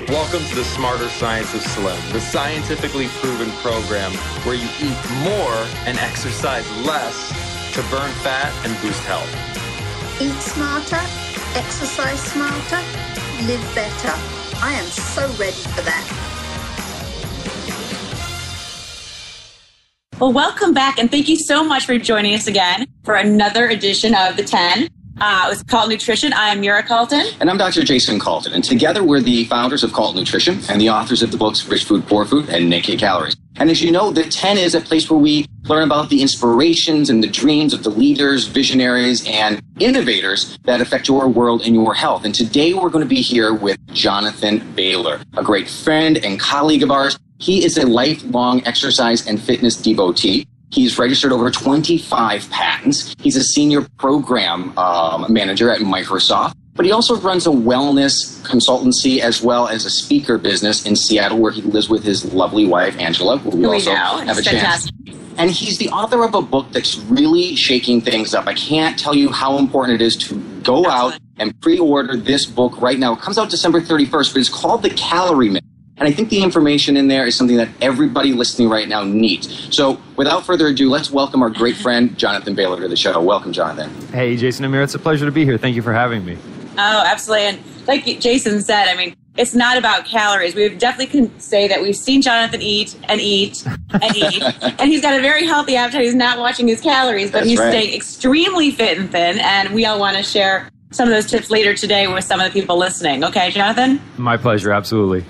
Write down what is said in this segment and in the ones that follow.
Welcome to the Smarter Science of Slim, the scientifically proven program where you eat more and exercise less to burn fat and boost health. Eat smarter, exercise smarter, live better. I am so ready for that. Well, welcome back, and thank you so much for joining us again for another edition of The 10. It's called Nutrition. I am Mira Calton. And I'm Dr. Jayson Calton. And together we're the founders of Calton Nutrition and the authors of the books Rich Food, Poor Food, and Naked Calories. And as you know, The 10 is a place where we learn about the inspirations and the dreams of the leaders, visionaries, and innovators that affect your world and your health. And today we're going to be here with Jonathan Bailor, a great friend and colleague of ours. He is a lifelong exercise and fitness devotee. He's registered over 25 patents. He's a senior program manager at Microsoft, but he also runs a wellness consultancy as well as a speaker business in Seattle where he lives with his lovely wife, Angela, who we also have a chance. And he's the author of a book that's really shaking things up. I can't tell you how important it is to go out and pre-order this book right now. It comes out December 31st, but it's called The Calorie Myth. And I think the information in there is something that everybody listening right now needs. So without further ado, let's welcome our great friend, Jonathan Bailor, to the show. Welcome, Jonathan. Hey, Jayson and Mira, it's a pleasure to be here. Thank you for having me. Oh, absolutely. And like Jayson said, I mean, it's not about calories. We definitely can say that we've seen Jonathan eat and eat and eat. And he's got a very healthy appetite. He's not watching his calories, but he's staying extremely fit and thin. And we all want to share some of those tips later today with some of the people listening. Okay, Jonathan? My pleasure, absolutely.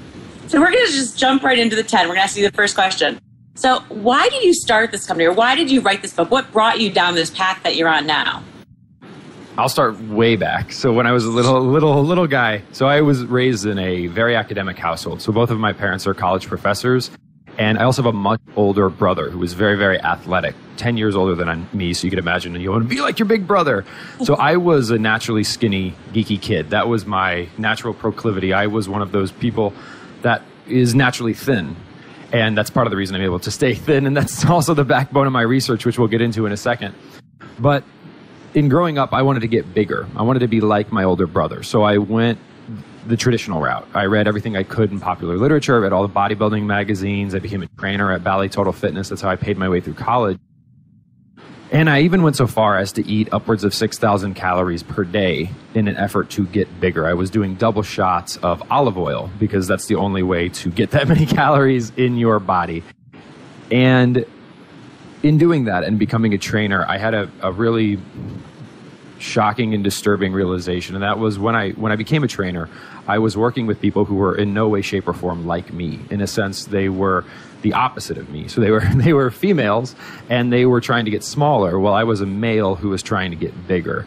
So we're going to just jump right into the 10. We're going to ask you the first question. So why did you start this company, or why did you write this book? What brought you down this path that you're on now? I'll start way back. So when I was a little guy, so I was raised in a very academic household. So both of my parents are college professors. And I also have a much older brother who was very, very athletic, 10 years older than me. So you can imagine, and you want to be like your big brother. So I was a naturally skinny, geeky kid. That was my natural proclivity. I was one of those people that is naturally thin. And that's part of the reason I'm able to stay thin. And that's also the backbone of my research, which we'll get into in a second. But in growing up, I wanted to get bigger. I wanted to be like my older brother. So I went the traditional route. I read everything I could in popular literature. I read all the bodybuilding magazines. I became a trainer at Ballet Total Fitness. That's how I paid my way through college. And I even went so far as to eat upwards of 6,000 calories per day in an effort to get bigger. I was doing double shots of olive oil because that's the only way to get that many calories in your body. And in doing that and becoming a trainer, I had a really shocking and disturbing realization. And that was when I became a trainer, I was working with people who were in no way, shape, or form like me. In a sense, they were the opposite of me. So they were females and they were trying to get smaller while I was a male who was trying to get bigger.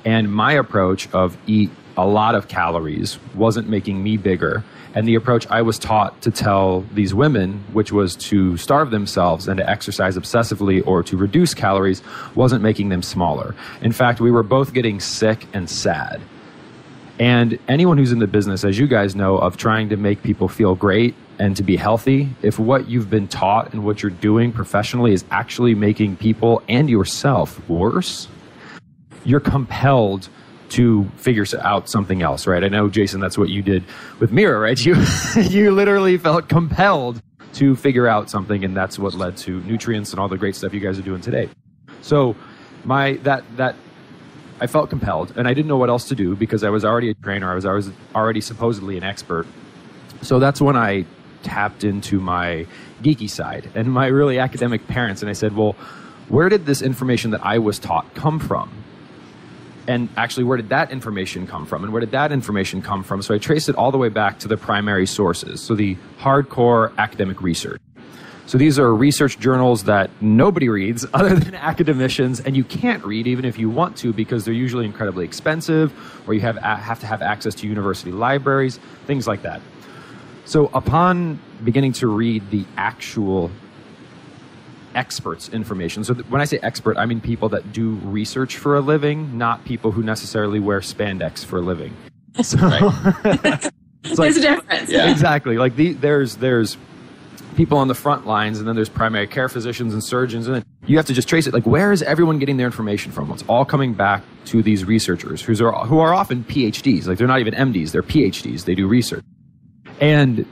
And my approach of eat a lot of calories wasn't making me bigger. And the approach I was taught to tell these women, which was to starve themselves and to exercise obsessively or to reduce calories, wasn't making them smaller. In fact, we were both getting sick and sad. And anyone who's in the business, as you guys know, of trying to make people feel great and to be healthy, if what you've been taught and what you're doing professionally is actually making people and yourself worse, you're compelled to figure out something else, right? I know, Jayson, that's what you did with Mira, right? You literally felt compelled to figure out something, and that's what led to nutrients and all the great stuff you guys are doing today. So I felt compelled, and I didn't know what else to do because I was already a trainer. I was already supposedly an expert. So that's when I tapped into my geeky side and my really academic parents, and I said, well, where did this information that I was taught come from? And actually, where did that information come from? And where did that information come from? So I traced it all the way back to the primary sources, so the hardcore academic research. So these are research journals that nobody reads other than academicians, and you can't read even if you want to because they're usually incredibly expensive, or you have to have access to university libraries, things like that. So upon beginning to read the actual experts' information. So when I say expert, I mean people that do research for a living, not people who necessarily wear spandex for a living. So, there's a difference. Yeah. Exactly. Like there's people on the front lines, and then there's primary care physicians and surgeons, and then you have to just trace it. Like, where is everyone getting their information from? It's all coming back to these researchers who are often PhDs. Like, they're not even MDs, they're PhDs. They do research. And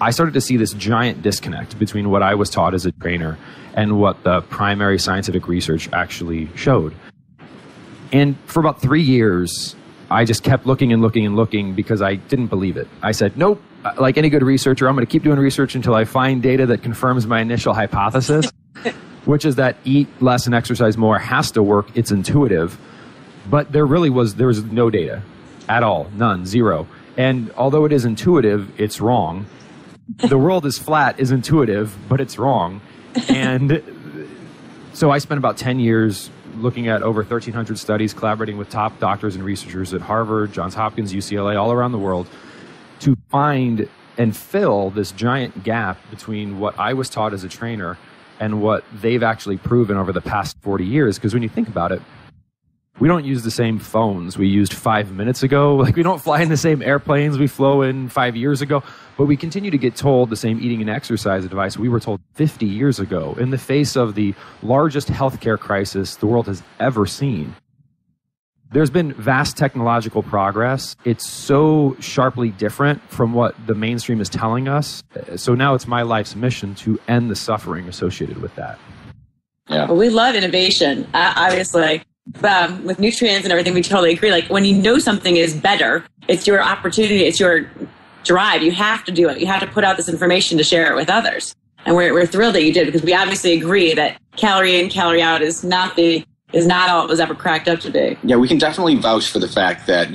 I started to see this giant disconnect between what I was taught as a trainer and what the primary scientific research actually showed. And for about 3 years, I just kept looking and looking and looking because I didn't believe it. I said, nope, like any good researcher, I'm going to keep doing research until I find data that confirms my initial hypothesis, which is that eat less and exercise more has to work. It's intuitive. But there was no data at all, none, zero. And although it is intuitive, it's wrong. The world is flat is intuitive, but it's wrong. And so I spent about 10 years looking at over 1,300 studies, collaborating with top doctors and researchers at Harvard, Johns Hopkins, UCLA, all around the world, to find and fill this giant gap between what I was taught as a trainer and what they've actually proven over the past 40 years. Because when you think about it, we don't use the same phones we used 5 minutes ago. Like, we don't fly in the same airplanes we flew in 5 years ago. But we continue to get told the same eating and exercise advice we were told 50 years ago in the face of the largest healthcare crisis the world has ever seen. There's been vast technological progress. It's so sharply different from what the mainstream is telling us. So now it's my life's mission to end the suffering associated with that. Yeah. Well, we love innovation, obviously. With nutrients and everything, we totally agree. Like, when you know something is better, it's your opportunity, it's your drive. You have to do it. You have to put out this information to share it with others. And we're thrilled that you did, because we obviously agree that calorie in, calorie out is not all it was ever cracked up to be. Yeah, we can definitely vouch for the fact that,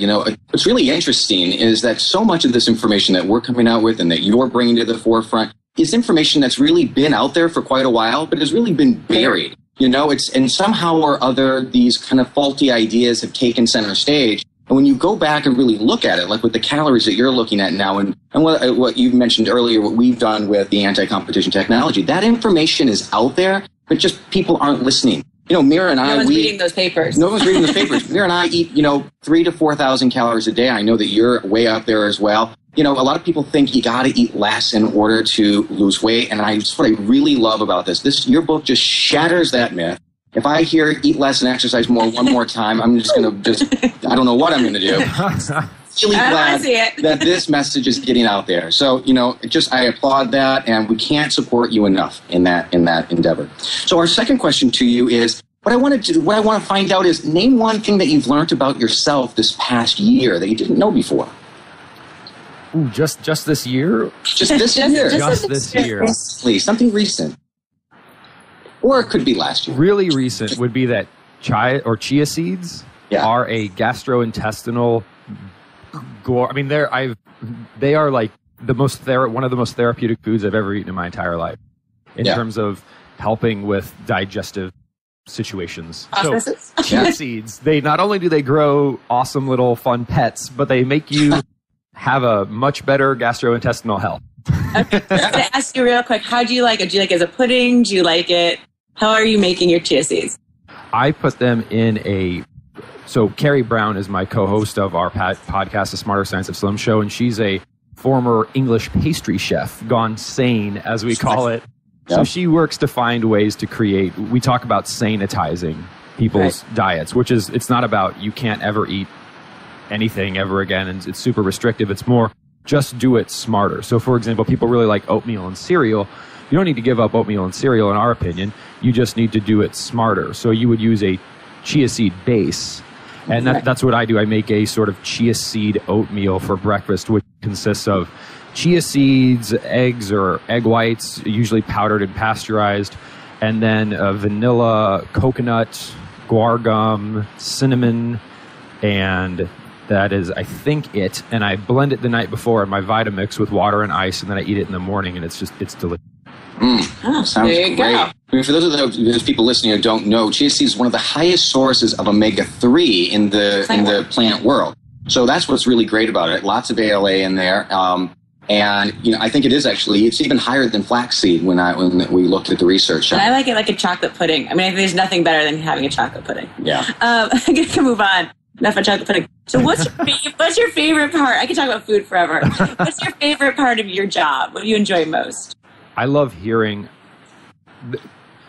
what's really interesting is that so much of this information that we're coming out with and that you're bringing to the forefront is information that's really been out there for quite a while, but has really been buried. And somehow or other, these kind of faulty ideas have taken center stage. And when you go back and really look at it, like with the calories that you're looking at now, and what you mentioned earlier, what we've done with the anti-competition technology, that information is out there, but just people aren't listening. Mira and I, no one's reading those papers. No one's reading the papers. Mira and I eat, 3,000 to 4,000 calories a day. I know that you're way up there as well. A lot of people think you got to eat less in order to lose weight. And that's what I really love about this. Your book just shatters that myth. If I hear eat less and exercise more one more time, I'm just going to I don't know what I'm going to do. Really glad that this message is getting out there. So, I applaud that, and we can't support you enough in that endeavor. So our second question to you is, what I want to find out is, name one thing that you've learned about yourself this past year that you didn't know before. Ooh, just this year? Just this year. Just this year. Please, something recent. Or it could be last year. Really recent would be that Chia Seeds are a gastrointestinal. They are like one of the most therapeutic foods I've ever eaten in my entire life, in terms of helping with digestive situations. So, Chia Seeds, they not only do they grow awesome little fun pets, but they make you have a much better gastrointestinal health. Okay. To ask you real quick, how do you like it? Do you like it as a pudding? Do you like it? How are you making your chia seeds? I put them in so Carrie Brown is my co-host of our podcast, The Smarter Science of Slim Show, and she's a former English pastry chef, gone sane, as we call it. Yep. So she works to find ways to we talk about sanitizing people's diets, which is, it's not about you can't ever eat anything ever again, and it's super restrictive. It's more just do it smarter. So for example, people really like oatmeal and cereal. You don't need to give up oatmeal and cereal, in our opinion. You just need to do it smarter. So you would use a chia seed base, and that's what I do. I make a sort of chia seed oatmeal for breakfast, which consists of chia seeds, eggs or egg whites, usually powdered and pasteurized, and then vanilla, coconut, guar gum, cinnamon, and that is, I think, it. And I blend it the night before in my Vitamix with water and ice, and then I eat it in the morning, and it's delicious. Sounds great. I mean, for those people listening who don't know, chia seeds is one of the highest sources of omega-3 in the plant world. So that's what's really great about it. Lots of ALA in there. And I think it's even higher than flaxseed when we looked at the research. And I like it like a chocolate pudding. I mean, I think there's nothing better than having a chocolate pudding. Yeah. I'm going to move on. Enough of chocolate pudding. So what's your favorite part? I can talk about food forever. What's your favorite part of your job? What do you enjoy most? I love hearing.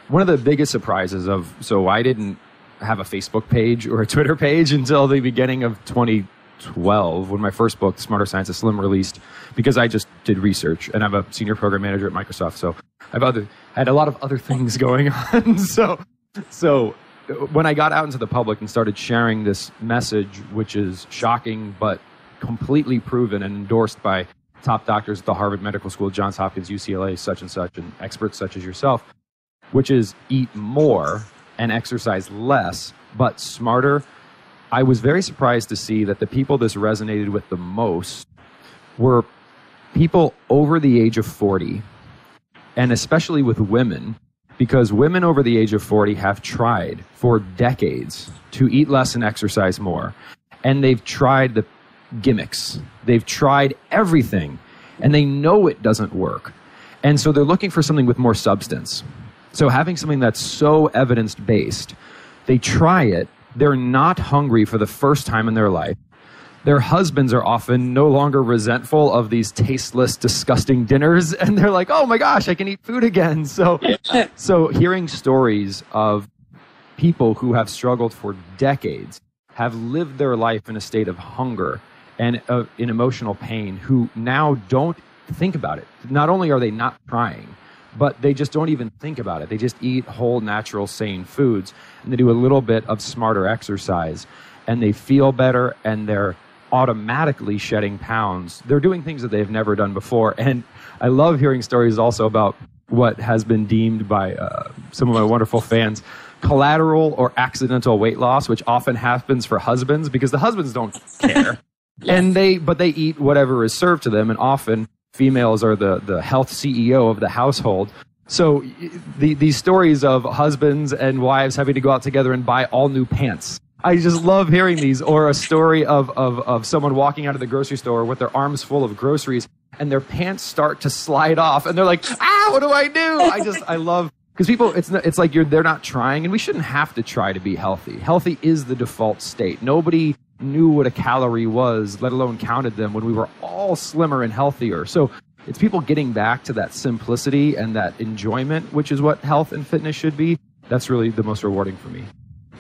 One of the biggest surprises so I didn't have a Facebook page or a Twitter page until the beginning of 2020, 2012 when my first book, The Smarter Science of Slim, released, because I just did research and I'm a senior program manager at Microsoft. So I had a lot of other things going on. So when I got out into the public and started sharing this message, which is shocking but completely proven and endorsed by top doctors at the Harvard Medical School, Johns Hopkins, UCLA, such and such, and experts such as yourself, which is eat more and exercise less, but smarter, I was very surprised to see that the people this resonated with the most were people over the age of 40, and especially with women, because women over the age of 40 have tried for decades to eat less and exercise more. And they've tried the gimmicks. They've tried everything, and they know it doesn't work. And so they're looking for something with more substance. So having something that's so evidence-based, they try it, they're not hungry for the first time in their life. Their husbands are often no longer resentful of these tasteless, disgusting dinners, and they're like, oh my gosh, I can eat food again. So hearing stories of people who have struggled for decades, have lived their life in a state of hunger and in emotional pain, who now don't think about it. Not only are they not trying, but they just don't even think about it. They just eat whole, natural, sane foods, and they do a little bit of smarter exercise, and they feel better, and they're automatically shedding pounds. They're doing things that they've never done before. And I love hearing stories also about what has been deemed by some of my wonderful fans collateral or accidental weight loss, which often happens for husbands because the husbands don't care. And they eat whatever is served to them, and often females are the health CEO of the household. So these stories of husbands and wives having to go out together and buy all new pants, I just love hearing these. Or a story of someone walking out of the grocery store with their arms full of groceries and their pants start to slide off, and they're like, what do I do? I love, because people, it's like they're not trying, and we shouldn't have to try to be healthy. Healthy is the default state. Nobody knew what a calorie was, let alone counted them, when we were all slimmer and healthier. So it's people getting back to that simplicity and that enjoyment, which is what health and fitness should be. That's really the most rewarding for me.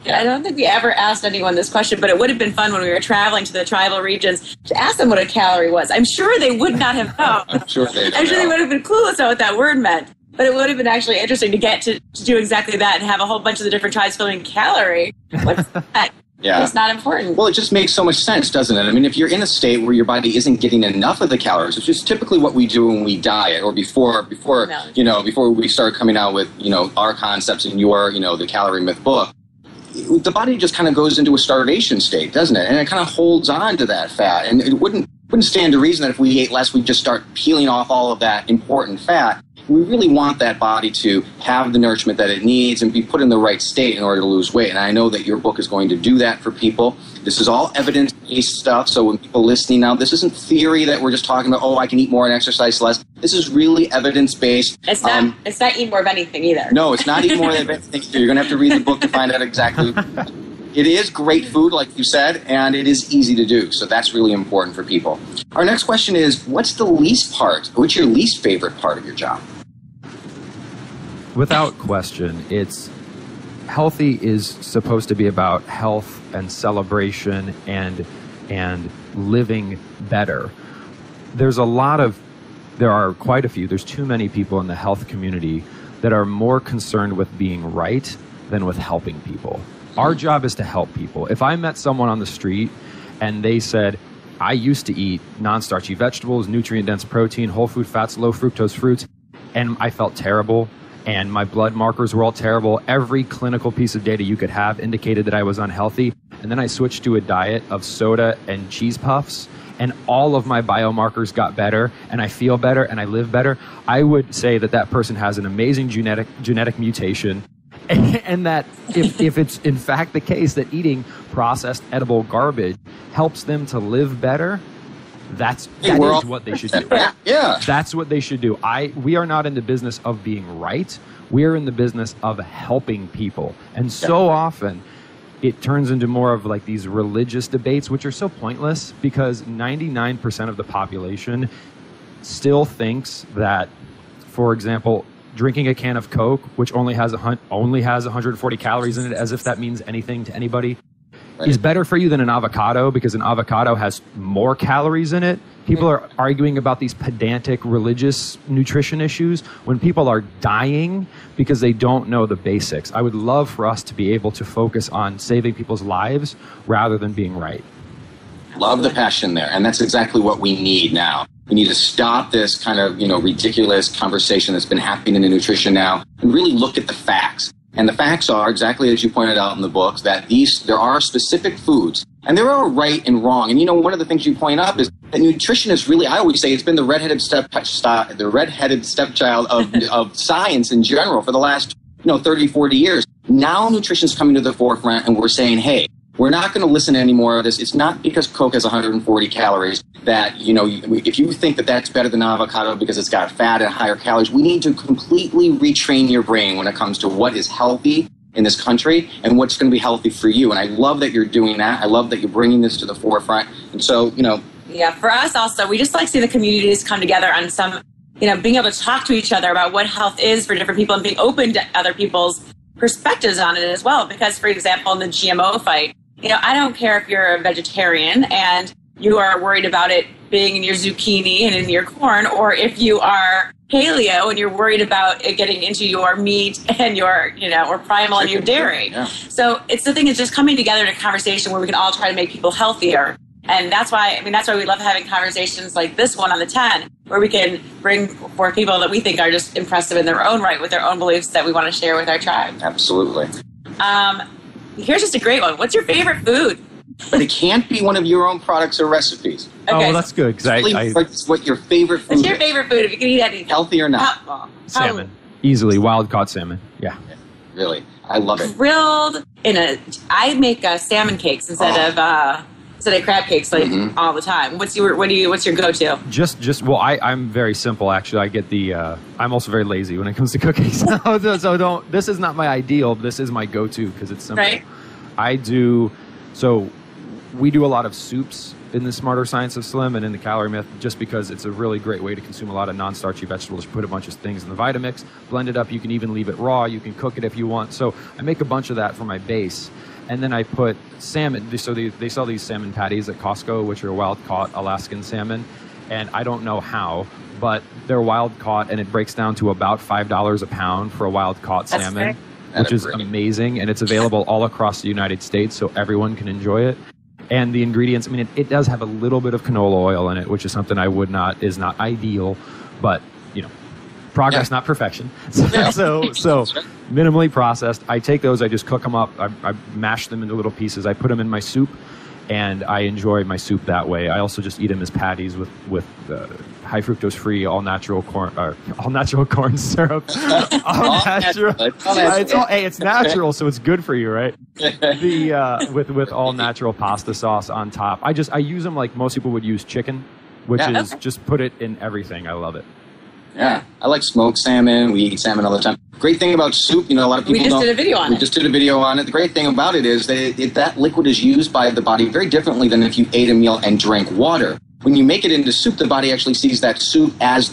I don't think we ever asked anyone this question, but it would have been fun when we were traveling to the tribal regions to ask them what a calorie was. I'm sure they would not have known. I'm sure they would have been clueless on what that word meant. But it would have been actually interesting to get to do exactly that and have a whole bunch of the different tribes filling calorie. What's that? Yeah. It's not important. Well, it just makes so much sense, doesn't it? I mean, if you're in a state where your body isn't getting enough of the calories, which is typically what we do when we diet, or before we start coming out with, our concepts in your, the Calorie Myth book, the body just kind of goes into a starvation state, doesn't it? And it kind of holds on to that fat. And it wouldn't stand to reason that if we ate less, we'd just start peeling off all of that important fat. We really want that body to have the nourishment that it needs and be put in the right state in order to lose weight. And I know that your book is going to do that for people. This is all evidence-based stuff. So when people listening now, this isn't theory that we're just talking about, I can eat more and exercise less. This is really evidence-based. It's not eat more of anything either. No, it's not eat more of anything. You're going to have to read the book to find out exactly. It is great food, like you said, and it is easy to do. So that's really important for people. Our next question is, what's your least favorite part of your job? Without question, healthy is supposed to be about health and celebration and living better. There are quite a few, there's too many people in the health community that are more concerned with being right than with helping people. Our job is to help people. If I met someone on the street and they said, I used to eat non-starchy vegetables, nutrient-dense protein, whole food fats, low fructose fruits, and I felt terrible, and my blood markers were all terrible. Every clinical piece of data you could have indicated that I was unhealthy. And then I switched to a diet of soda and cheese puffs, and all of my biomarkers got better, and I feel better, and I live better. I would say that person has an amazing genetic mutation, and that if it's in fact the case that eating processed edible garbage helps them to live better, that is what they should do. Yeah. That's what they should do. We are not in the business of being right. We are in the business of helping people. And so often it turns into more of like these religious debates, which are so pointless because 99% of the population still thinks that, for example, drinking a can of Coke, which only has 140 calories in it, as if that means anything to anybody, is better for you than an avocado, because an avocado has more calories in it. People are arguing about these pedantic religious nutrition issues when people are dying because they don't know the basics. I would love for us to be able to focus on saving people's lives rather than being right. Love the passion there. And that's exactly what we need now. We need to stop this kind of, ridiculous conversation that's been happening in nutrition now and really look at the facts. And the facts are, exactly as you pointed out in the books, that there are specific foods, and there are right and wrong. And one of the things you point up is that nutrition is really, I always say, it's been the redheaded stepchild of science in general for the last 30, 40 years. Now nutrition is coming to the forefront, and we're saying, hey, we're not going to listen to any more of this. It's not because Coke has 140 calories that, if you think that that's better than avocado because it's got fat and higher calories, we need to completely retrain your brain when it comes to what is healthy in this country and what's going to be healthy for you. And I love that you're doing that. I love that you're bringing this to the forefront. And so, Yeah, for us also, we just like seeing the communities come together on some, being able to talk to each other about what health is for different people and being open to other people's perspectives on it as well. Because, for example, in the GMO fight, I don't care if you're a vegetarian and you are worried about it being in your zucchini and in your corn, or if you are paleo and you're worried about it getting into your meat and your, or primal and your dairy. Yeah. So it's the thing is just coming together in a conversation where we can all try to make people healthier. And that's why we love having conversations like this one on the 10, where we can bring forth people that we think are just impressive in their own right with their own beliefs that we want to share with our tribe. Absolutely. Here's just a great one. What's your favorite food? But it can't be one of your own products or recipes. Okay. Oh, well, that's good. Because what your favorite food is. What's your favorite food if you can eat anything? Healthy or not? salmon. Easily. Wild-caught salmon. Yeah. Really. I love it. Grilled I make salmon cakes instead of crab cakes all the time. What's your go-to? I'm very simple actually. I get I'm also very lazy when it comes to cooking. So this is not my ideal, but this is my go-to because it's simple. Right. We do a lot of soups in the Smarter Science of Slim and in the Calorie Myth, just because it's a really great way to consume a lot of non-starchy vegetables. Put a bunch of things in the Vitamix, blend it up. You can even leave it raw. You can cook it if you want. So I make a bunch of that for my base. And then I put salmon. So they sell these salmon patties at Costco, which are wild-caught Alaskan salmon. And I don't know how, but they're wild-caught, and it breaks down to about $5 a pound for a wild-caught salmon, which is amazing. And it's available all across the United States, so everyone can enjoy it. And the ingredients, it does have a little bit of canola oil in it, which is something is not ideal, but, progress, not perfection. So minimally processed. I take those, I just cook them up, I mash them into little pieces, I put them in my soup, and I enjoy my soup that way. I also just eat them as patties with high fructose free, all natural corn syrup. It's natural, so it's good for you, right? With all natural pasta sauce on top. I use them like most people would use chicken, which is just put it in everything. I love it. Yeah, I like smoked salmon. We eat salmon all the time. Great thing about soup, a lot of people We just did a video on it. The great thing about it is that liquid is used by the body very differently than if you ate a meal and drank water. When you make it into soup, the body actually sees that soup as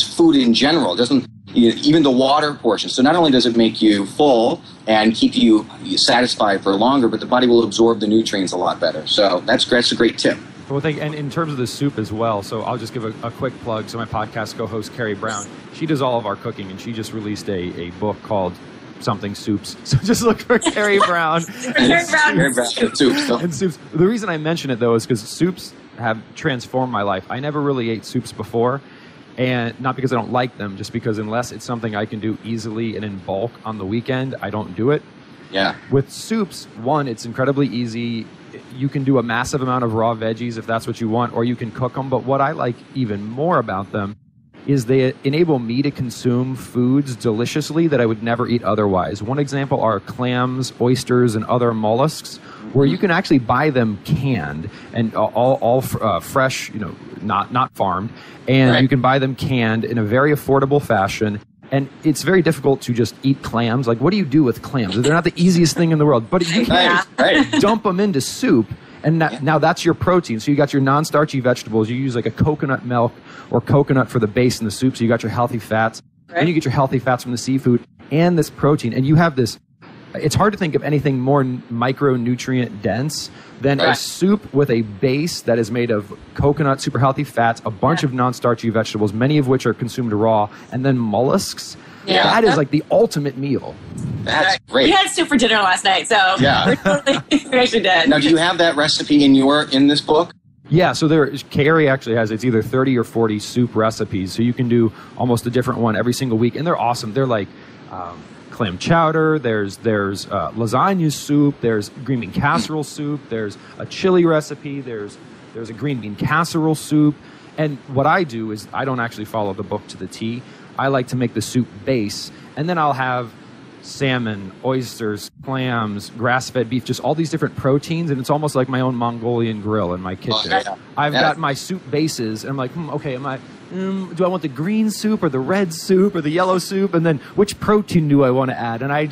food in general. It doesn't even the water portion. So not only does it make you full and keep you satisfied for longer, but the body will absorb the nutrients a lot better. So that's a great tip. Well, and in terms of the soup as well, so I'll just give a quick plug. So my podcast co-host, Carrie Brown, she does all of our cooking, and she just released a book called Something Soups. So just look for Carrie Brown. Carrie Brown soups. And soups. The reason I mention it, though, is because soups have transformed my life. I never really ate soups before, and not because I don't like them, just because unless it's something I can do easily and in bulk on the weekend, I don't do it. Yeah. With soups, one, it's incredibly easy. You can do a massive amount of raw veggies if that's what you want, or you can cook them. But what I like even more about them is they enable me to consume foods deliciously that I would never eat otherwise. One example are clams, oysters, and other mollusks, where you can actually buy them canned and all fresh, not farmed, and you can buy them canned in a very affordable fashion. And it's very difficult to just eat clams. Like, what do you do with clams? They're not the easiest thing in the world, but you can dump them into soup, and now that's your protein. So you got your non-starchy vegetables. You use like a coconut milk or coconut for the base in the soup, so you got your healthy fats. Then you get your healthy fats from the seafood and this protein, and you have this it's hard to think of anything more micronutrient dense than a soup with a base that is made of coconut, super healthy fats, a bunch of non-starchy vegetables, many of which are consumed raw, and then mollusks. Yeah. That is like the ultimate meal. That's great. We had soup for dinner last night, so we're totally, we actually did. Now, do you have that recipe in this book? Yeah, so Calorie actually has, it's either 30 or 40 soup recipes, so you can do almost a different one every single week, and they're awesome. They're like clam chowder, there's lasagna soup, there's green bean casserole soup, there's a chili recipe, there's a green bean casserole soup. And what I do is I don't actually follow the book to the T. I like to make the soup base, and then I'll have salmon, oysters, clams, grass-fed beef, just all these different proteins, and it's almost like my own Mongolian grill in my kitchen. I've got my soup bases, and I'm like, okay, do I want the green soup or the red soup or the yellow soup? And then which protein do I want to add? And I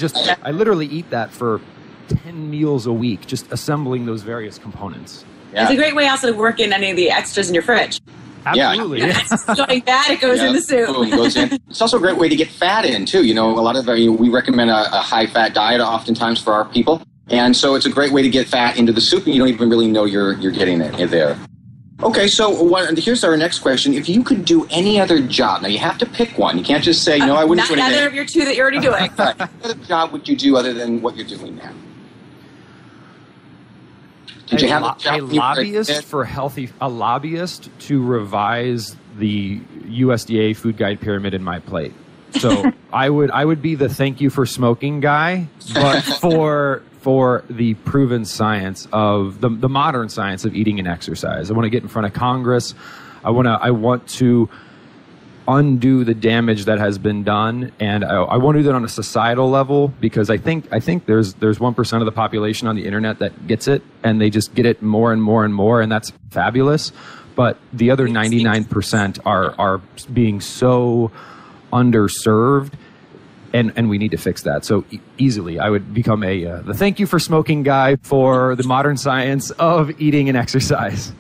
literally eat that for 10 meals a week, just assembling those various components. Yeah. It's a great way also to work in any of the extras in your fridge. Absolutely. Yeah. It's going bad, it goes in the soup. Boom, goes in. It's also a great way to get fat in, too. You know, a lot of we recommend a high-fat diet oftentimes for our people. And so it's a great way to get fat into the soup, and you don't even really know you're getting it there. Okay, so here's our next question. If you could do any other job, now you have to pick one. You can't just say, no, I wouldn't do anything. Neither of your two that you're already doing. What other job would you do other than what you're doing now? Did you have a lobbyist to revise the USDA food guide pyramid in my plate? So I would be the thank you for smoking guy, but for the proven science of the modern science of eating and exercise. I want to get in front of Congress. I want to undo the damage that has been done, and I want to do that on a societal level, because I think there's 1% of the population on the internet that gets it, and they just get it more and more and more, and that's fabulous. But the other 99% are being so underserved, and we need to fix that. So easily, I would become the thank you for smoking guy for the modern science of eating and exercise.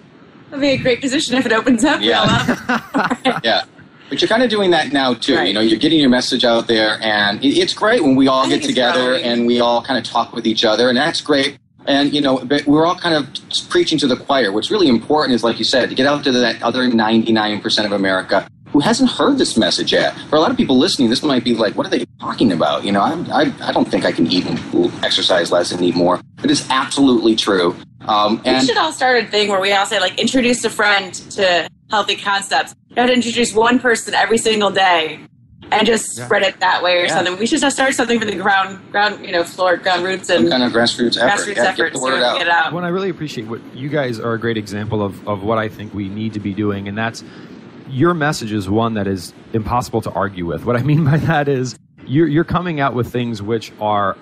That'd be a great position if it opens up. Yeah. But you're kind of doing that now, too. Right. You know, you're getting your message out there, and it's great when we all get together and we all kind of talk with each other, and that's great. And, you know, but we're all kind of preaching to the choir. What's really important is, like you said, to get out to that other 99% of America who hasn't heard this message yet. For a lot of people listening, this might be like, what are they talking about? You know, I don't think I can eat and exercise less and eat more. But it's absolutely true. We should all start a thing where we all say, like, introduce a friend to healthy concepts. You have to introduce one person every single day and just spread it that way or something. We should start something for the ground roots, and some kind of grassroots effort. Get the word out. Well, I really appreciate what you guys are a great example of what I think we need to be doing, and that's your message is one that is impossible to argue with. What I mean by that is you're coming out with things which are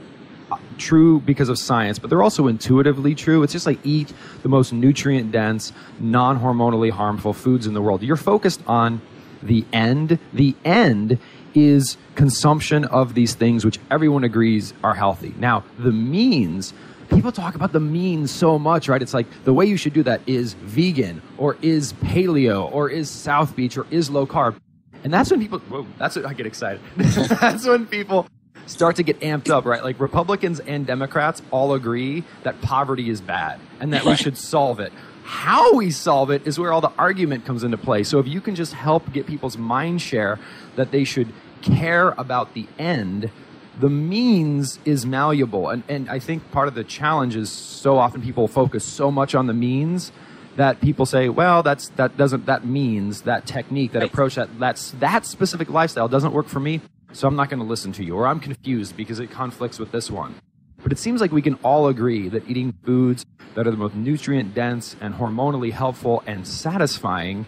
true because of science, but they're also intuitively true. It's just like eat the most nutrient-dense, non-hormonally harmful foods in the world. You're focused on the end. The end is consumption of these things which everyone agrees are healthy. Now, the means, people talk about the means so much, right? It's like the way you should do that is vegan, or is paleo, or is South Beach, or is low carb. And that's when people, that's when I get excited. That's when people start to get amped up, right? Like Republicans and Democrats all agree that poverty is bad and that we should solve it. How we solve it is where all the argument comes into play. So if you can just help get people's mind share that they should care about the end, the means is malleable. And I think part of the challenge is so often people focus so much on the means that people say, well, that means, that technique, that approach, that specific lifestyle doesn't work for me, so I'm not going to listen to you, or I'm confused because it conflicts with this one. But it seems like we can all agree that eating foods that are the most nutrient-dense and hormonally helpful and satisfying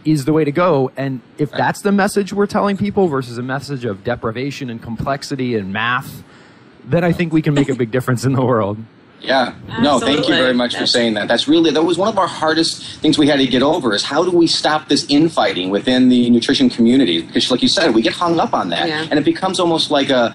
is the way to go. And if that's the message we're telling people versus a message of deprivation and complexity and math, then I think we can make a big difference in the world. Yeah. No, thank you very much for saying that. That was one of our hardest things we had to get over, is how do we stop this infighting within the nutrition community? Because like you said, we get hung up on that, and it becomes almost like a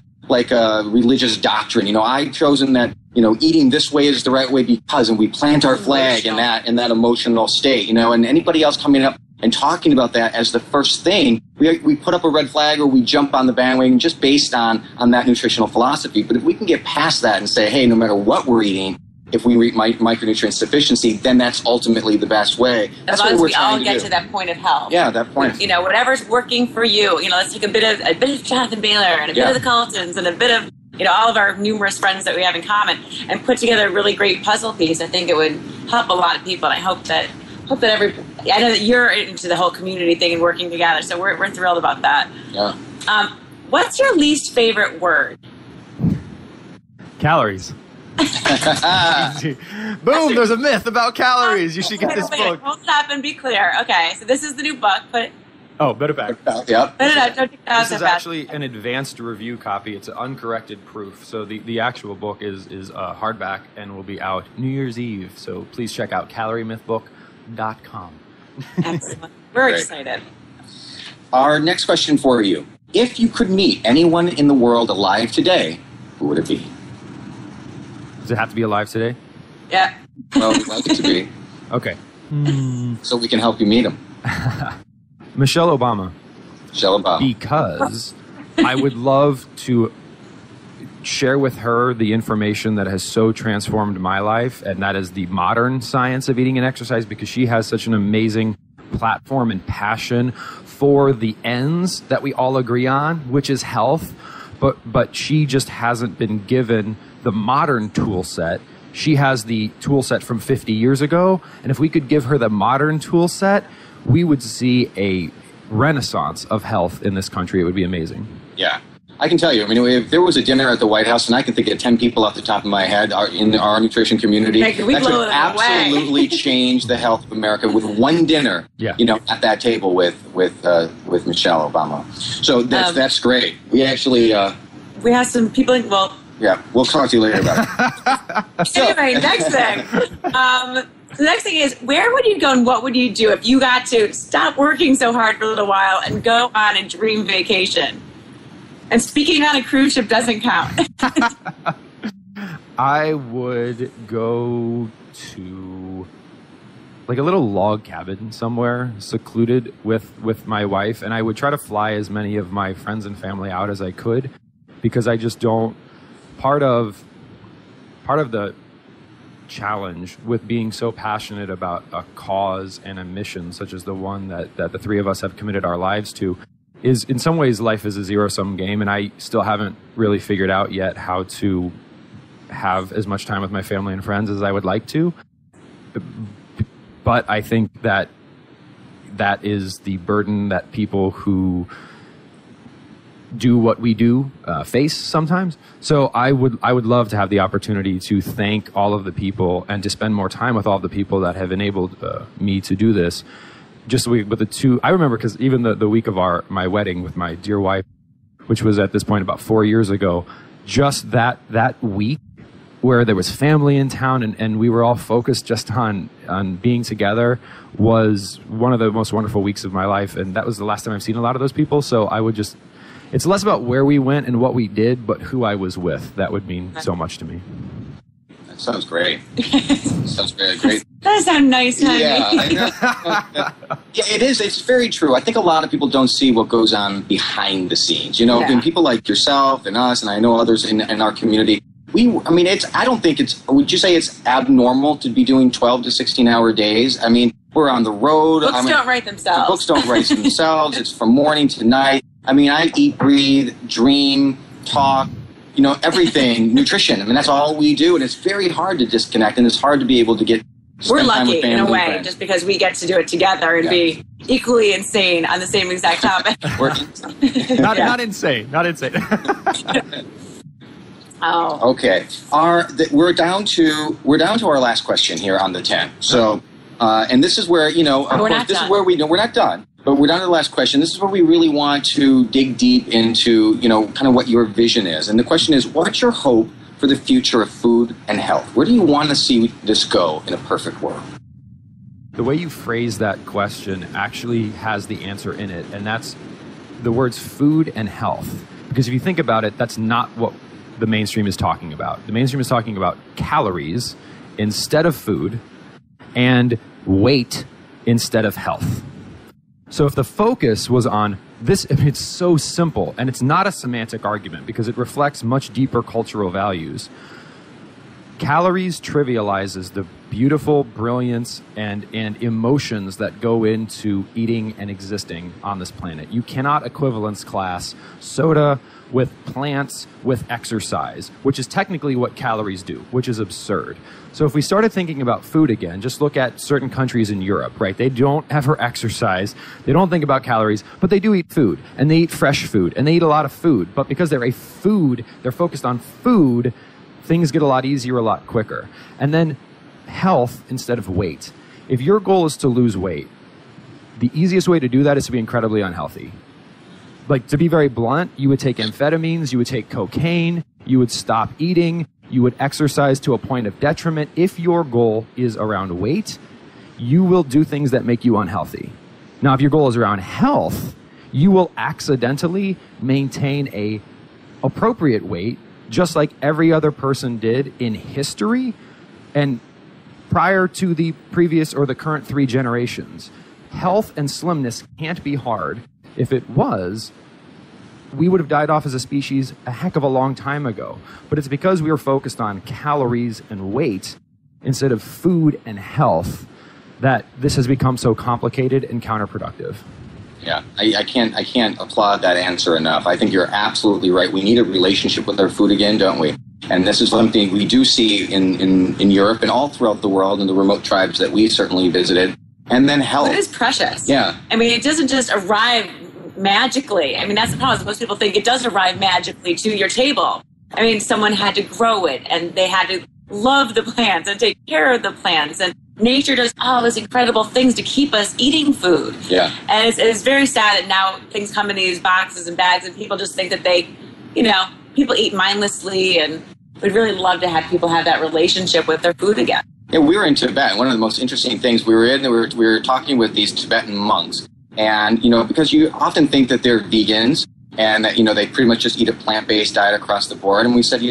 religious doctrine. You know, I've chosen that, you know, eating this way is the right way because, and we plant our flag in that emotional state, you know, and anybody else coming up and talking about that as the first thing, we put up a red flag or we jump on the bandwagon just based on that nutritional philosophy. But if we can get past that and say, hey, no matter what we're eating, if we reach micronutrient deficiency, then that's ultimately the best way. That's as long what as we're we trying all to get do. to that point of health. Yeah, that point. You know, whatever's working for you. You know, let's take a bit of Jonathan Bailor and a bit of the Caltons and a bit of, you know, all of our numerous friends that we have in common and put together a really great puzzle piece. I think it would help a lot of people. And I hope that I know that you're into the whole community thing and working together. So we're thrilled about that. Yeah. What's your least favorite word? Calories. Boom, there's a myth about calories. You should get this book. Hold it up and be clear. Okay, so this is the new book. Put it back. Yep. Put it up. Don't take it out This so is fast. actually an advanced review copy. It's an uncorrected proof. So the actual book is hardback and will be out New Year's Eve. So please check out caloriemythbook.com. Excellent. We're Great. excited. Our next question for you. If you could meet anyone in the world alive today, who would it be? Does it have to be alive today? Yeah. Well, we'd like it to be, Okay. so we can help you meet him. Michelle Obama. Michelle Obama. Because I would love to share with her the information that has so transformed my life, and that is the modern science of eating and exercise, because she has such an amazing platform and passion for the ends that we all agree on, which is health, but she just hasn't been given the modern tool set. She has the tool set from 50 years ago, and if we could give her the modern tool set, we would see a renaissance of health in this country. It would be amazing. Yeah. I can tell you, I mean, if there was a dinner at the White House, and I can think of 10 people off the top of my head in our nutrition community, Like, we that blow could it away. absolutely change the health of America with one dinner, you know, at that table with Michelle Obama. So that's great. We actually... we have some people, yeah, we'll talk to you later about it. Anyway, next thing. The next thing is, where would you go and what would you do if you got to stop working so hard for a little while and go on a dream vacation? And speaking on a cruise ship doesn't count. I would go to like a little log cabin somewhere, secluded with my wife, and I would try to fly as many of my friends and family out as I could, because I just don't... Part of the challenge with being so passionate about a cause and a mission such as the one that the three of us have committed our lives to is, in some ways, life is a zero-sum game, and I still haven't really figured out yet how to have as much time with my family and friends as I would like to. But I think that is the burden that people who do what we do face sometimes. So I would love to have the opportunity to thank all of the people and to spend more time with all the people that have enabled me to do this. Just with the two, I remember, because even the week of my wedding with my dear wife, which was at this point about 4 years ago, just that week where there was family in town and we were all focused just on being together was one of the most wonderful weeks of my life. And that was the last time I've seen a lot of those people. So I would just, it's less about where we went and what we did, but who I was with. That would mean so much to me. That sounds great. Sounds very great. That sounds nice, honey. Yeah, I know. Yeah, it is. It's very true. I think a lot of people don't see what goes on behind the scenes. You know, and people like yourself and us, and I know others in our community. I don't think it's, would you say it's abnormal to be doing 12 to 16-hour days? I mean, we're on the road. Books don't write themselves. The books don't write themselves. It's from morning to night. I mean, I eat, breathe, dream, talk, you know, everything, nutrition. I mean, that's all we do, and it's very hard to disconnect, and it's hard to be able to We're spend time lucky with family in a and way, friends. just because we get to do it together and be equally insane on the same exact topic. Not insane. Not insane. Oh. Okay. We're down to our last question here on the 10. So, and this is where, you know, of course, this is where we know we're not done, but we're down to the last question. This is where we really want to dig deep into, you know, kind of what your vision is. And the question is, what's your hope for the future of food and health? Where do you want to see this go in a perfect world? The way you phrase that question actually has the answer in it, and that's the words food and health. Because if you think about it, that's not what the mainstream is talking about. The mainstream is talking about calories instead of food and weight instead of health. So if the focus was on this, I mean, it's so simple, and it's not a semantic argument because it reflects much deeper cultural values. Calories trivializes the beautiful brilliance and emotions that go into eating and existing on this planet. You cannot equivalence class soda with plants with exercise, which is technically what calories do, which is absurd. So if we started thinking about food again, just look at certain countries in Europe, right? They don't ever exercise. They don't think about calories, but they do eat food, and they eat fresh food, and they eat a lot of food. But because they're they're focused on food, things get a lot easier, a lot quicker. And then health instead of weight. If your goal is to lose weight, the easiest way to do that is to be incredibly unhealthy. Like, to be very blunt, you would take amphetamines, you would take cocaine, you would stop eating, you would exercise to a point of detriment. If your goal is around weight, you will do things that make you unhealthy. Now, if your goal is around health, you will accidentally maintain a appropriate weight, just like every other person did in history and prior to the previous or the current 3 generations. Health and slimness can't be hard. If it was, we would have died off as a species a heck of a long time ago. But it's because we were focused on calories and weight instead of food and health that this has become so complicated and counterproductive. Yeah, I can't applaud that answer enough. I think you're absolutely right. We need a relationship with our food again, don't we? And this is something we do see in Europe and all throughout the world in the remote tribes that we certainly visited. And then health. It is precious. Yeah. I mean, it doesn't just arrive magically. I mean, that's the problem. Most people think it does arrive magically to your table. I mean, someone had to grow it, and they had to love the plants and take care of the plants. And nature does all these incredible things to keep us eating food. Yeah. And it's very sad that now things come in these boxes and bags, and people just think that they, people eat mindlessly, and we'd really love to have people have that relationship with their food again. Yeah, we were in Tibet. One of the most interesting things we were talking with these Tibetan monks. And, because you often think that they're vegans and that, they pretty much just eat a plant-based diet across the board. And we said, so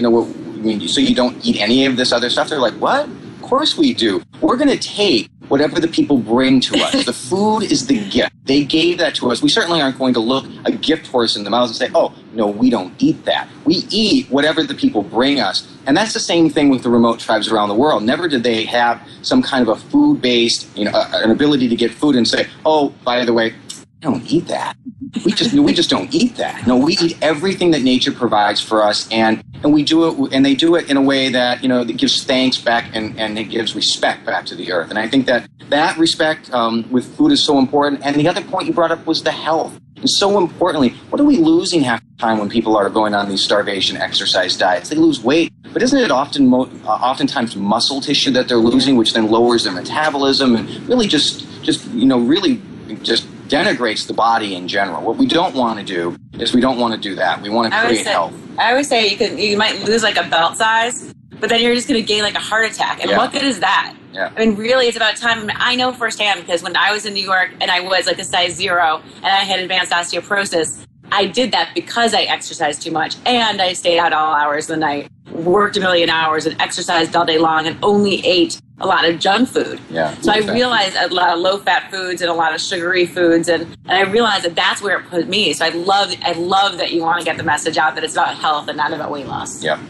you don't eat any of this other stuff? They're like, what? Of course we do. We're going to take whatever the people bring to us. The food is the gift. They gave that to us. We certainly aren't going to look a gift horse in the mouth and say, oh, no, we don't eat that. We eat whatever the people bring us. And that's the same thing with the remote tribes around the world. Never did they have some kind of a food-based, an ability to get food and say, oh, by the way, I don't eat that. We just don't eat that. No, we eat everything that nature provides for us, and we do it, and they do it in a way that that gives thanks back and it gives respect back to the earth. And I think that respect with food is so important. And the other point you brought up was the health. And so importantly, what are we losing half the time when people are going on these starvation exercise diets? They lose weight, but isn't it oftentimes muscle tissue that they're losing, which then lowers their metabolism and really just denigrates the body in general. What we don't want to do is we don't want to do that. We want to create health. I always say you might lose like a belt size, but then you're just going to gain like a heart attack. And what good is that? Yeah. I mean, really, it's about time. I know firsthand because when I was in New York and I was like a size 0 and I had advanced osteoporosis, I did that because I exercised too much and I stayed out all hours of the night, worked a million hours and exercised all day long and only ate a lot of junk food. Yeah, so I realized a lot of low-fat foods and a lot of sugary foods, and I realized that that's where it put me. So I love that you want to get the message out that it's about health and not about weight loss. Yeah.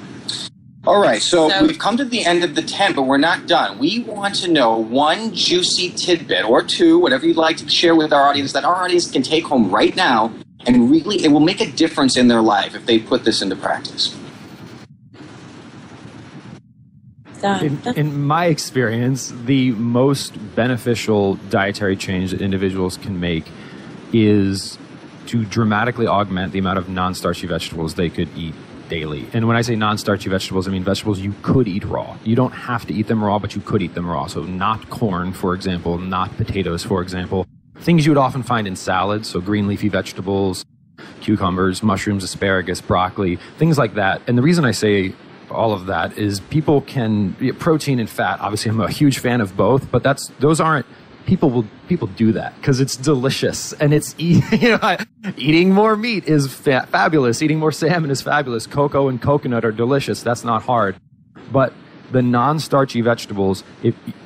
All right, so we've come to the end of the 10, but we're not done. We want to know one juicy tidbit or two, whatever you'd like to share with our audience, that our audience can take home right now, and really it will make a difference in their life if they put this into practice. In my experience, the most beneficial dietary change that individuals can make is to dramatically augment the amount of non-starchy vegetables they could eat daily. And when I say non-starchy vegetables, I mean vegetables you could eat raw. You don't have to eat them raw, but you could eat them raw. So not corn, for example, not potatoes, for example. Things you would often find in salads, so green leafy vegetables, cucumbers, mushrooms, asparagus, broccoli, things like that. And the reason I say all of that is people can protein and fat. Obviously, I'm a huge fan of both, but those aren't people do that because it's delicious and it's eating more meat is fabulous. Eating more salmon is fabulous. Cocoa and coconut are delicious. That's not hard. But the non-starchy vegetables,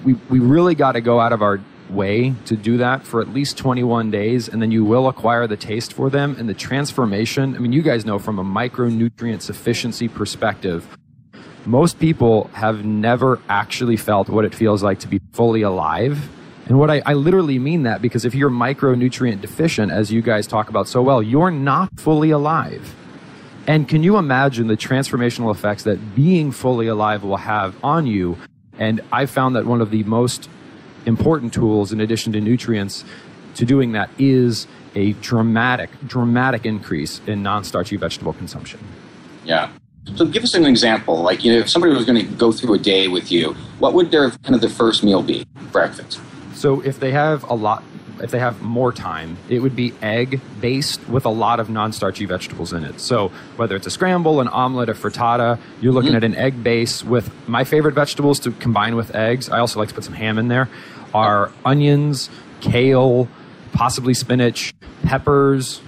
we really got to go out of our way to do that for at least 21 days, and then you will acquire the taste for them. And the transformation, I mean, you guys know from a micronutrient sufficiency perspective, most people have never actually felt what it feels like to be fully alive. And what I literally mean that, because if you're micronutrient deficient, as you guys talk about so well, you're not fully alive. And can you imagine the transformational effects that being fully alive will have on you? And I found that one of the most important tools, in addition to nutrients, to doing that is a dramatic increase in non-starchy vegetable consumption. Yeah. So give us an example. Like, if somebody was going to go through a day with you, what would their first meal be? Breakfast. So if they have more time, it would be egg-based with a lot of non-starchy vegetables in it. So whether it's a scramble, an omelet, a frittata, you're looking at an egg base with my favorite vegetables to combine with eggs. I also like to put some ham in there, are onions, kale, possibly spinach, peppers,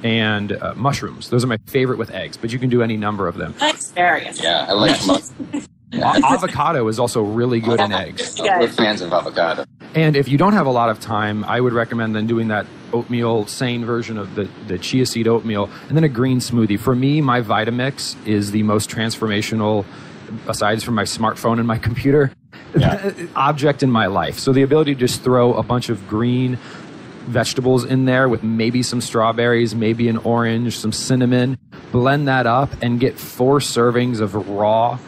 and mushrooms. Those are my favorite with eggs, but you can do any number of them. Asparagus. Yeah, I like mushrooms. Avocado is also really good in eggs. We're fans of avocado. And if you don't have a lot of time, I would recommend then doing that oatmeal, SANE version of the chia seed oatmeal, and then a green smoothie. For me, my Vitamix is the most transformational, aside from my smartphone and my computer, object in my life. So the ability to just throw a bunch of green vegetables in there with maybe some strawberries, maybe an orange, some cinnamon, blend that up and get 4 servings of raw,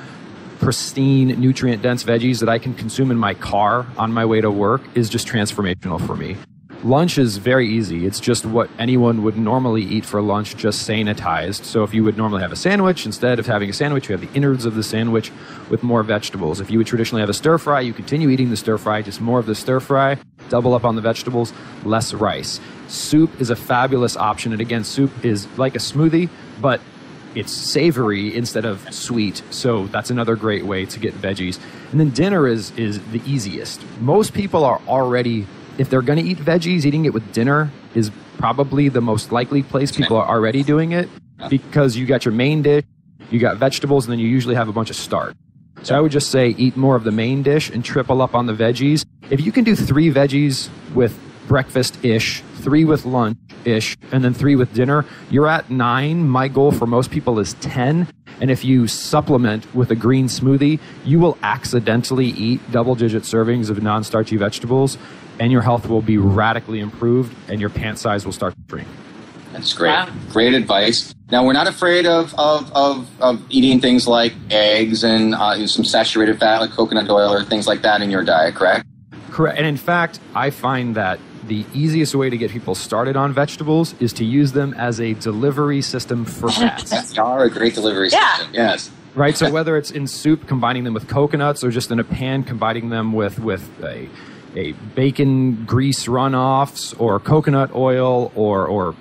pristine, nutrient-dense veggies that I can consume in my car on my way to work is just transformational for me. Lunch is very easy. It's just what anyone would normally eat for lunch, just sanitized. So if you would normally have a sandwich, instead of having a sandwich, you have the innards of the sandwich with more vegetables. If you would traditionally have a stir fry, you continue eating the stir fry, just more of the stir fry, double up on the vegetables, less rice. Soup is a fabulous option. And again, soup is like a smoothie, but it's savory instead of sweet. So that's another great way to get veggies. And then dinner is the easiest. Most people are already, if they're going to eat veggies, eating it with dinner is probably the most likely place people are already doing it, because you got your main dish, you got vegetables, and then you usually have a bunch of starch. So I would just say eat more of the main dish and triple up on the veggies. If you can do 3 veggies with breakfast-ish, 3 with lunch-ish, and then 3 with dinner, you're at 9. My goal for most people is 10. And if you supplement with a green smoothie, you will accidentally eat double-digit servings of non-starchy vegetables, and your health will be radically improved, and your pant size will start to shrink. That's great. Wow. Great advice. Now, we're not afraid of eating things like eggs and some saturated fat like coconut oil or things like that in your diet, correct? Correct. And in fact, I find that the easiest way to get people started on vegetables is to use them as a delivery system for fats. They are a great delivery system, yes. Right? So whether it's in soup, combining them with coconuts, or just in a pan, combining them with a bacon grease runoffs, or coconut oil, or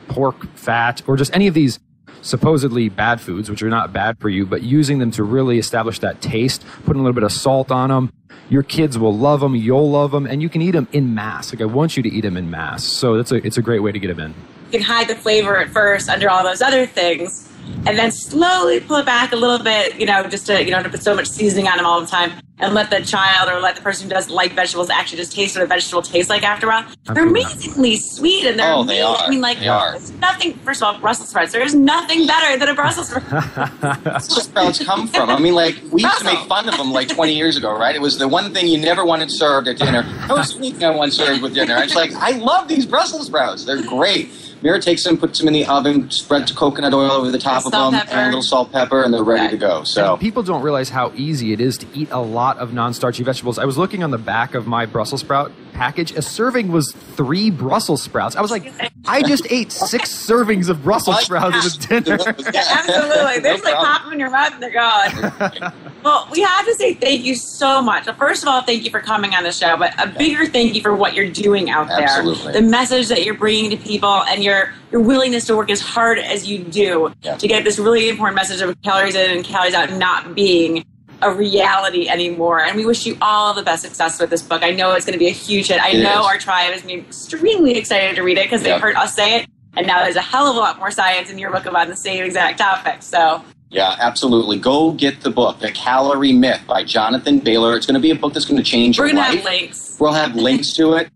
pork fat, or just any of these supposedly bad foods, which are not bad for you, but using them to really establish that taste, putting a little bit of salt on them. Your kids will love them, you'll love them, and you can eat them in mass. Like, I want you to eat them in mass. So it's a great way to get them in. You can hide the flavor at first under all those other things, and then slowly pull it back a little bit, just to, to put so much seasoning on them all the time, and let the child or let the person who doesn't like vegetables actually just taste what a vegetable tastes like after a while. They're amazingly sweet, and they're they are. I mean, like, they are. It's nothing, first of all, Brussels sprouts. There's nothing better than a Brussels sprout. Brussels sprouts come from? I mean, like, we used to make fun of them like 20 years ago, right? It was the one thing you never wanted served at dinner. No sweet thing I want served with dinner. I was like, I love these Brussels sprouts. They're great. Mira takes them, puts them in the oven, spreads coconut oil over the top of them, and a little salt, pepper, and they're ready to go. So and people don't realize how easy it is to eat a lot of non-starchy vegetables. I was looking on the back of my Brussels sprout package. A serving was 3 Brussels sprouts. I was like, I just ate 6 servings of Brussels sprouts with dinner. Absolutely. They just pop them in your mouth and they're gone. Well, we have to say thank you so much. Well, first of all, thank you for coming on the show, but a bigger thank you for what you're doing out there. Absolutely. The message that you're bringing to people, and your willingness to work as hard as you do to get this really important message of calories in and calories out not being a reality anymore. And we wish you all the best success with this book. I know it's going to be a huge hit. I know our tribe is going to be extremely excited to read it because they've heard us say it. And now there's a hell of a lot more science in your book about the same exact topic. So yeah, absolutely. Go get the book, The Calorie Myth by Jonathan Bailor. It's going to be a book that's going to change your life. We're going to have links. We'll have links to it.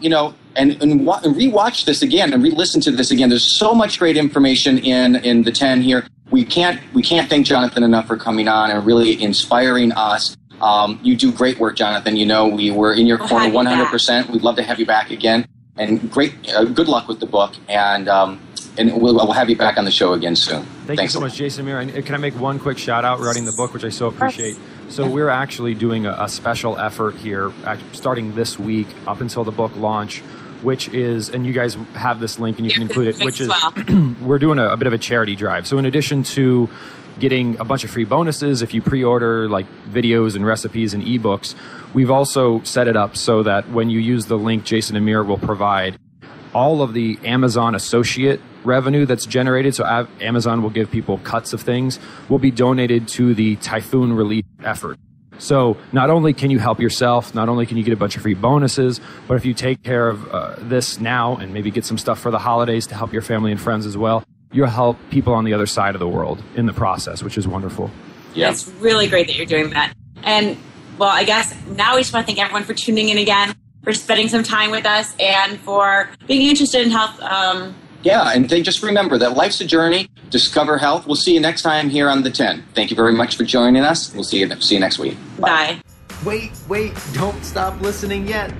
You know, and rewatch this again and re-listen to this again. There's so much great information in the 10 here. We can't thank Jonathan enough for coming on and really inspiring us. You do great work, Jonathan. You know, we were in your corner 100%. We'd love to have you back again. And good luck with the book. And we'll have you back on the show again soon. Thanks you so much, Jayson, Mira. And can I make one quick shout out regarding the book, which I so appreciate? So we're actually doing a special effort here, starting this week up until the book launch, which is, and you guys have this link and you can include it, which is, we're doing a bit of a charity drive. So in addition to getting a bunch of free bonuses if you pre-order like videos and recipes and ebooks, we've also set it up so that when you use the link, Jayson and Mira will provide all of the Amazon associate revenue that's generated. So Amazon will give people cuts of things, will be donated to the typhoon relief effort. So not only can you help yourself, not only can you get a bunch of free bonuses, but if you take care of this now and maybe get some stuff for the holidays to help your family and friends as well, you'll help people on the other side of the world in the process, which is wonderful. Yeah, it's really great that you're doing that. And well, I guess now we just want to thank everyone for tuning in again, for spending some time with us, and for being interested in health. Yeah, and just remember that life's a journey. Discover health. We'll see you next time here on the 10. Thank you very much for joining us. We'll see you next week. Bye. Wait, don't stop listening yet.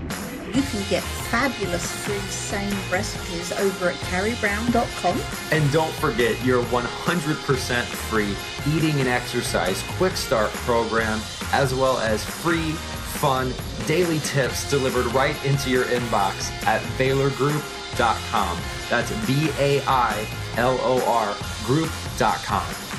You can get fabulous free SANE recipes over at carriebrown.com. And don't forget your 100% free eating and exercise quick start program, as well as free, fun, daily tips delivered right into your inbox at bailorgroup.com. That's BAILOR group.com.